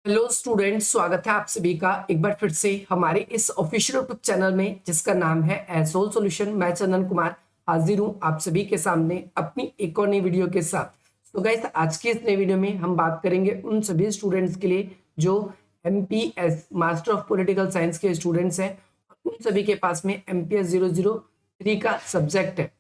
Hello students, स्वागत है आप सभी का एक बार फिर से हमारे इस ऑफिशियल यूट्यूब चैनल में जिसका नाम है एसोल सॉल्यूशन। मैं चंदन कुमार हाजिर हूं आप सभी के सामने अपनी एक और नई वीडियो के साथ। तो गाइस, आज की इस नई वीडियो में हम बात करेंगे उन सभी स्टूडेंट्स के लिए जो MPS master of political science के स्टूडेंट्स हैं। उन सभी के पास में एमपीएस 003 का सब्जेक्ट है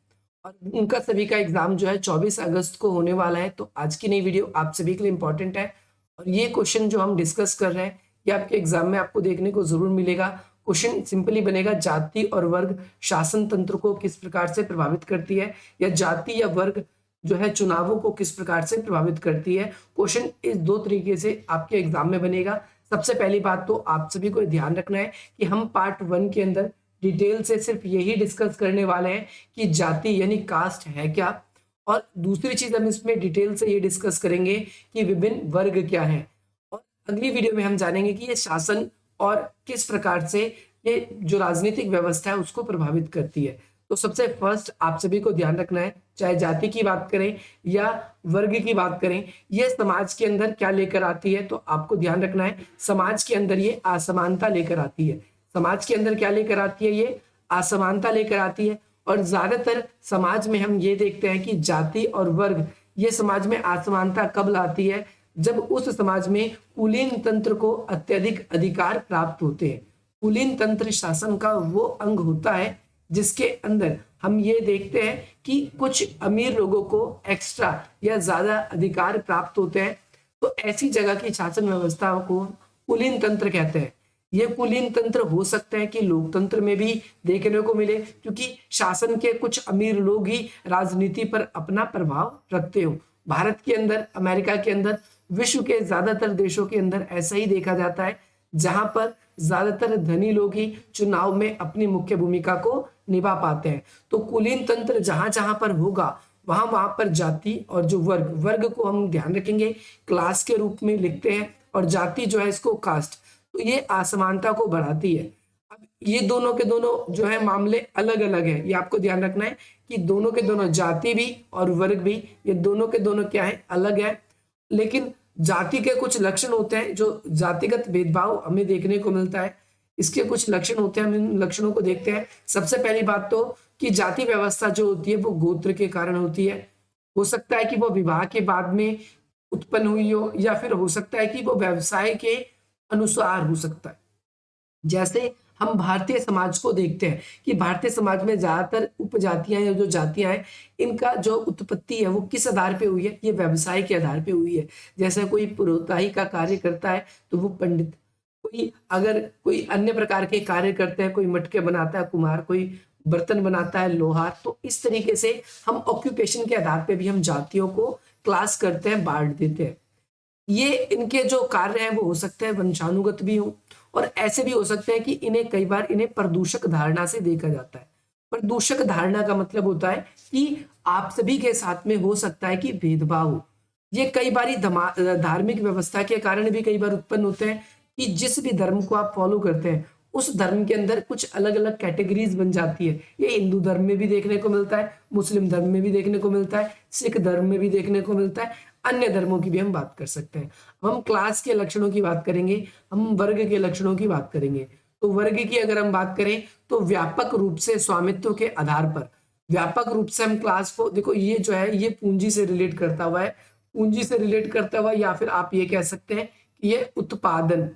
और उनका सभी का एग्जाम जो है 24 अगस्त को होने वाला है। तो आज की नई वीडियो आप सभी के लिए इंपॉर्टेंट है और ये क्वेश्चन जो हम डिस्कस कर रहे हैं ये आपके एग्जाम में आपको देखने को जरूर मिलेगा। क्वेश्चन सिंपली बनेगा, जाति और वर्ग शासन तंत्र को किस प्रकार से प्रभावित करती है, या जाति या वर्ग जो है चुनावों को किस प्रकार से प्रभावित करती है। क्वेश्चन इस दो तरीके से आपके एग्जाम में बनेगा। सबसे पहली बात तो आप सभी को ध्यान रखना है कि हम पार्ट 1 के अंदर डिटेल से सिर्फ यही डिस्कस करने वाले हैं कि जाति यानी कास्ट है क्या, और दूसरी चीज हम इसमें डिटेल से ये डिस्कस करेंगे कि विभिन्न वर्ग क्या हैं। और अगली वीडियो में हम जानेंगे कि ये शासन और किस प्रकार से ये जो राजनीतिक व्यवस्था है उसको प्रभावित करती है। तो सबसे फर्स्ट आप सभी को ध्यान रखना है, चाहे जाति की बात करें या वर्ग की बात करें, ये समाज के अंदर क्या लेकर आती है। तो आपको ध्यान रखना है, समाज के अंदर ये असमानता लेकर आती है। समाज के अंदर क्या लेकर आती है? ये असमानता लेकर आती है। और ज्यादातर समाज में हम ये देखते हैं कि जाति और वर्ग ये समाज में असमानता कब लाती है? जब उस समाज में कुलीन तंत्र को अत्यधिक अधिकार प्राप्त होते हैं। कुलीन तंत्र शासन का वो अंग होता है जिसके अंदर हम ये देखते हैं कि कुछ अमीर लोगों को एक्स्ट्रा या ज्यादा अधिकार प्राप्त होते हैं। तो ऐसी जगह की शासन व्यवस्था को कुलीन तंत्र कहते हैं। ये कुलीन तंत्र हो सकता है कि लोकतंत्र में भी देखने को मिले, क्योंकि शासन के कुछ अमीर लोग ही राजनीति पर अपना प्रभाव रखते हो। भारत के अंदर, अमेरिका के अंदर, विश्व के ज्यादातर देशों के अंदर ऐसा ही देखा जाता है, जहां पर ज्यादातर धनी लोग ही चुनाव में अपनी मुख्य भूमिका को निभा पाते हैं। तो कुलीन तंत्र जहां जहां पर होगा वहां वहां पर जाति और जो वर्ग वर्ग को हम ध्यान रखेंगे क्लास के रूप में लिखते हैं, और जाति जो है इसको कास्ट। तो ये असमानता को बढ़ाती है। अब ये दोनों के दोनों जो है मामले अलग अलग है, ये आपको ध्यान रखना है कि दोनों के दोनों जाति भी और वर्ग भी ये दोनों के दोनों क्या है, अलग है। लेकिन जाति के कुछ लक्षण होते हैं, जो जातिगत भेदभाव हमें देखने को मिलता है, इसके कुछ लक्षण होते हैं, हम इन लक्षणों को देखते हैं। सबसे पहली बात तो कि जाति व्यवस्था जो होती है वो गोत्र के कारण होती है। हो सकता है कि वो विवाह के बाद में उत्पन्न हुई हो, या फिर हो सकता है कि वो व्यवसाय के अनुसार हो सकता है। जैसे हम भारतीय समाज को देखते हैं कि भारतीय समाज में ज्यादातर उपजातियां या जो जातियां हैं, इनका जो उत्पत्ति है वो किस आधार पे हुई है? ये व्यवसाय के आधार पे हुई है। जैसे कोई पुरोहिताई का कार्य करता है तो वो पंडित, कोई अगर कोई अन्य प्रकार के कार्य करते हैं, कोई मटके बनाता है कुम्हार, कोई बर्तन बनाता है लोहार। तो इस तरीके से हम ऑक्यूपेशन के आधार पे भी हम जातियों को क्लास करते हैं, बांट देते हैं। ये इनके जो कार्य हैं वो हो सकते हैं वंशानुगत भी हो, और ऐसे भी हो सकते हैं कि इन्हें कई बार इन्हें प्रदूषक धारणा से देखा जाता है। प्रदूषक धारणा का मतलब होता है कि आप सभी के साथ में हो सकता है कि भेदभाव हो। ये कई बार धार्मिक व्यवस्था के कारण भी कई बार उत्पन्न होते हैं कि जिस भी धर्म को आप फॉलो करते हैं उस धर्म के अंदर कुछ अलग अलग कैटेगरीज बन जाती है। ये हिंदू धर्म में भी देखने को मिलता है, मुस्लिम धर्म में भी देखने को मिलता है, सिख धर्म में भी देखने को मिलता है, अन्य धर्मों की भी हम बात कर सकते हैं। हम क्लास के लक्षणों की बात करेंगे, हम वर्ग के लक्षणों की बात करेंगे। तो वर्ग की अगर हम बात करें तो व्यापक रूप से स्वामित्व के आधार पर, व्यापक रूप से हम क्लास को देखो, ये जो है ये पूंजी से रिलेट करता हुआ है, पूंजी से रिलेट करता हुआ, या फिर आप ये कह सकते हैं कि ये उत्पादन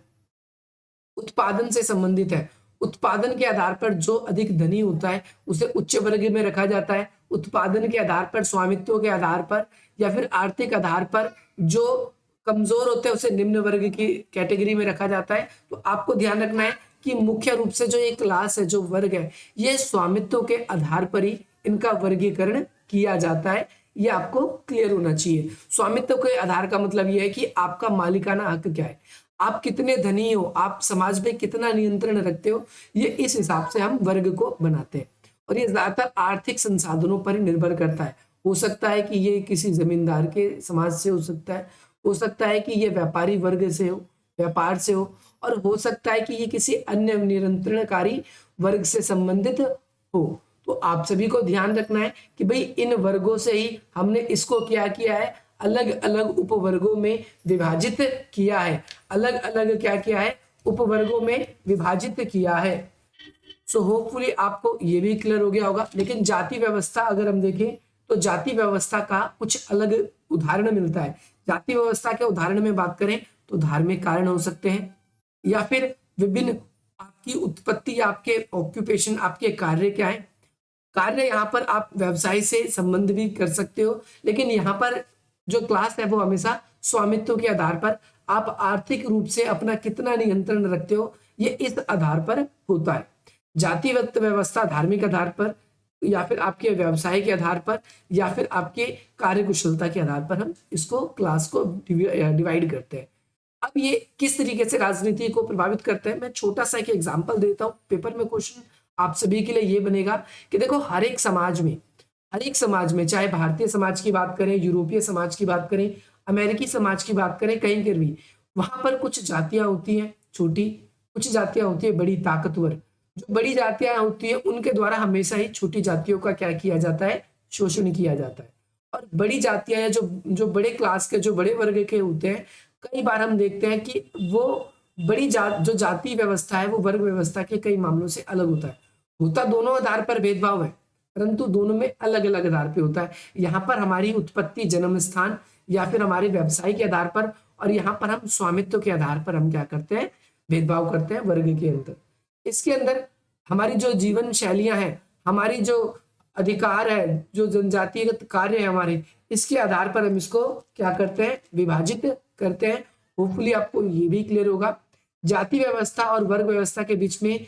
उत्पादन से संबंधित है। उत्पादन के आधार पर जो अधिक धनी होता है उसे उच्च वर्ग में रखा जाता है। उत्पादन के आधार पर, स्वामित्व के आधार पर, या फिर आर्थिक आधार पर जो कमजोर होते हैं उसे निम्न वर्ग की कैटेगरी में रखा जाता है। तो आपको ध्यान रखना है कि मुख्य रूप से जो ये क्लास है, जो वर्ग है, ये स्वामित्व के आधार पर ही इनका वर्गीकरण किया जाता है। ये आपको क्लियर होना चाहिए। स्वामित्व के आधार का मतलब ये है कि आपका मालिकाना हक क्या है, आप कितने धनी हो, आप समाज में कितना नियंत्रण रखते हो, ये इस हिसाब से हम वर्ग को बनाते हैं। और ये ज्यादातर आर्थिक संसाधनों पर ही निर्भर करता है। हो सकता है कि ये किसी जमींदार के समाज से हो सकता है कि ये व्यापारी वर्ग से हो, व्यापार से हो और सकता है कि ये किसी अन्य नियंत्रणकारी वर्ग से संबंधित हो। तो आप सभी को ध्यान रखना है कि भाई इन वर्गों से ही हमने इसको क्या किया है, अलग अलग उपवर्गों में विभाजित किया है, अलग अलग क्या किया है, उपवर्गों में विभाजित किया है। सो होपफुली आपको ये भी क्लियर हो गया होगा। लेकिन जाति व्यवस्था अगर हम देखें तो जाति व्यवस्था का कुछ अलग उदाहरण मिलता है। जाति व्यवस्था के उदाहरण में बात करें तो धार्मिक कारण हो सकते हैं, या फिर विभिन्न आपकी उत्पत्ति, आपके ऑक्यूपेशन, आपके कार्य क्या है। कार्य यहाँ पर आप व्यवसाय से संबंध भी कर सकते हो, लेकिन यहाँ पर जो क्लास है वो हमेशा स्वामित्व के आधार पर, आप आर्थिक रूप से अपना कितना नियंत्रण रखते हो ये इस आधार पर होता है। जातिगत व्यवस्था धार्मिक आधार पर, या फिर आपके व्यवसाय के आधार पर, या फिर आपके कार्य कुशलता के आधार पर हम इसको क्लास को डिवाइड करते हैं। अब ये किस तरीके से राजनीति को प्रभावित करते हैं, मैं छोटा सा एक एग्जांपल देता हूँ। पेपर में क्वेश्चन आप सभी के लिए ये बनेगा कि देखो हर एक समाज में चाहे भारतीय समाज की बात करें, यूरोपीय समाज की बात करें, अमेरिकी समाज की बात करें, कहीं पर भी वहां पर कुछ जातियां होती हैं छोटी, कुछ जातियां होती है बड़ी ताकतवर। जो बड़ी जातियां होती है उनके द्वारा हमेशा ही छोटी जातियों का क्या किया जाता है, शोषण किया जाता है। और बड़ी जातियां हैं जो बड़े क्लास के, जो बड़े वर्ग के होते हैं, कई बार हम देखते हैं कि वो बड़ी जो जाति व्यवस्था है वो वर्ग व्यवस्था के कई मामलों से अलग होता दोनों आधार पर भेदभाव है, परंतु दोनों में अलग अलग आधार पे होता है। यहाँ पर हमारी उत्पत्ति, जन्म स्थान, या फिर हमारे व्यवसाय के आधार पर, और यहाँ पर हम स्वामित्व के आधार पर हम क्या करते हैं, भेदभाव करते हैं वर्ग के अंदर। इसके अंदर हमारी जो जीवन शैलियां हैं, हमारी जो अधिकार है, जो जनजातिगत कार्य है हमारे, इसके आधार पर हम इसको क्या करते हैं, विभाजित करते हैं। होपफुली आपको ये भी क्लियर होगा। जाति व्यवस्था और वर्ग व्यवस्था के बीच में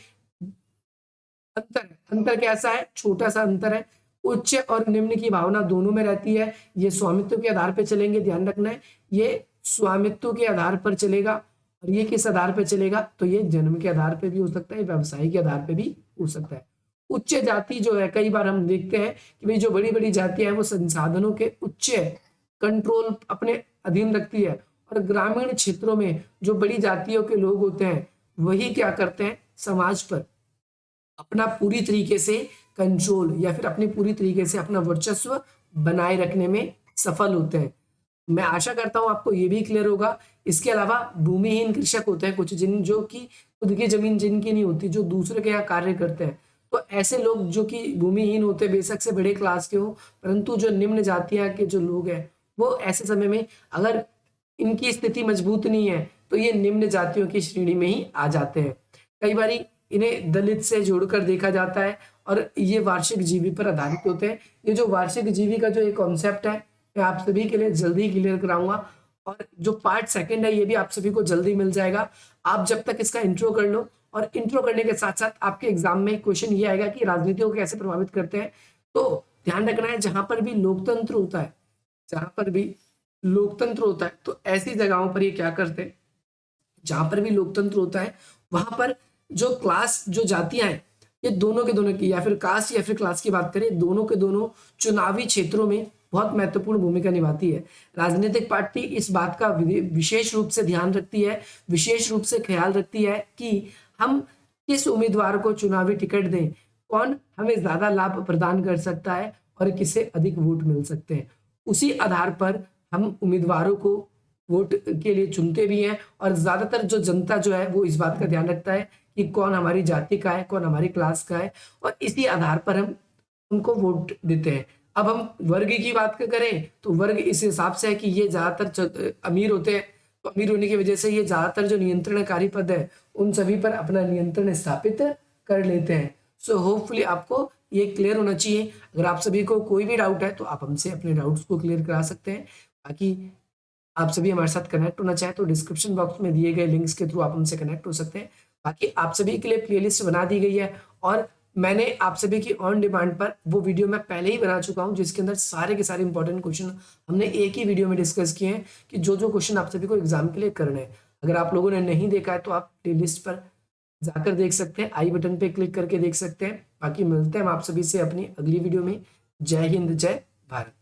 अंतर कैसा है, छोटा सा अंतर है। उच्च और निम्न की भावना दोनों में रहती है। ये स्वामित्व के आधार पर चलेंगे, ध्यान रखना है, ये स्वामित्व के आधार पर चलेगा। और ये किस आधार पर चलेगा, तो ये जन्म के आधार पर भी हो सकता है, व्यवसाय के आधार पर भी हो सकता है। उच्च जाति जो है, कई बार हम देखते हैं कि भाई जो बड़ी बड़ी जातियां हैं वो संसाधनों के उच्च कंट्रोल अपने अधीन रखती है, और ग्रामीण क्षेत्रों में जो बड़ी जातियों के लोग होते हैं वही क्या करते हैं, समाज पर अपना पूरी तरीके से कंट्रोल, या फिर अपनी पूरी तरीके से अपना वर्चस्व बनाए रखने में सफल होते हैं। मैं आशा करता हूं आपको ये भी क्लियर होगा। इसके अलावा भूमिहीन कृषक होते हैं कुछ, जो कि खुद की जमीन जिनकी नहीं होती, जो दूसरे के यहाँ कार्य करते हैं। तो ऐसे लोग जो कि भूमिहीन होते हैं, बेशक से बड़े क्लास के हो, परंतु जो निम्न जातियां के जो लोग हैं वो ऐसे समय में अगर इनकी स्थिति मजबूत नहीं है तो ये निम्न जातियों की श्रेणी में ही आ जाते हैं। कई बार इन्हें दलित से जोड़कर देखा जाता है, और ये वार्षिक जीवी पर आधारित होते हैं। ये जो वार्षिक जीवी का जो एक कॉन्सेप्ट है मैं आप सभी के लिए जल्दी क्लियर कराऊंगा, और जो पार्ट सेकंड है ये भी आप सभी को जल्दी मिल जाएगा। आप जब तक इसका इंट्रो कर लो, और इंट्रो करने के साथ साथ आपके एग्जाम में क्वेश्चन ये आएगा कि राजनीति को कैसे प्रभावित करते हैं। तो ध्यान रखना है, जहां पर भी लोकतंत्र होता है, तो ऐसी जगहों पर ये क्या करते हैं, जहां पर भी लोकतंत्र होता है वहां पर जो क्लास, जो जातियां हैं, ये दोनों के दोनों की, या फिर कास्ट या फिर क्लास की बात करें, दोनों के दोनों चुनावी क्षेत्रों में बहुत महत्वपूर्ण भूमिका निभाती है। राजनीतिक पार्टी इस बात का विशेष रूप से ध्यान रखती है, विशेष रूप से ख्याल रखती है कि हम किस उम्मीदवार को चुनावी टिकट दें, कौन हमें ज्यादा लाभ प्रदान कर सकता है और किसे अधिक वोट मिल सकते हैं। उसी आधार पर हम उम्मीदवारों को वोट के लिए चुनते भी हैं, और ज्यादातर जो जनता जो है वो इस बात का ध्यान रखता है कि कौन हमारी जाति का है, कौन हमारी क्लास का है, और इसी आधार पर हम उनको वोट देते हैं। अब हम वर्ग की बात करें तो वर्ग इस हिसाब से है कि ये ज्यादातर अमीर होते हैं, तो अमीर होने की वजह से ये ज्यादातर जो नियंत्रणकारी पद है उन सभी पर अपना नियंत्रण स्थापित कर लेते हैं। सो होपफुली आपको ये क्लियर होना चाहिए। अगर आप सभी को कोई भी डाउट है तो आप हमसे अपने डाउट्स को क्लियर करा सकते हैं। बाकी आप सभी हमारे साथ कनेक्ट होना चाहे तो डिस्क्रिप्शन बॉक्स में दिए गए लिंक्स के थ्रू आप हमसे कनेक्ट हो सकते हैं। बाकी आप सभी के लिए प्लेलिस्ट बना दी गई है, और मैंने आप सभी की ऑन डिमांड पर वो वीडियो मैं पहले ही बना चुका हूं, जिसके अंदर सारे के सारे इंपॉर्टेंट क्वेश्चन हमने एक ही वीडियो में डिस्कस किए हैं कि जो जो क्वेश्चन आप सभी को एग्जाम के लिए करने हैं। अगर आप लोगों ने नहीं देखा है तो आप प्लेलिस्ट पर जाकर देख सकते हैं, आई बटन पे क्लिक करके देख सकते हैं। बाकी मिलते हैं हम आप सभी से अपनी अगली वीडियो में। जय हिंद, जय भारत।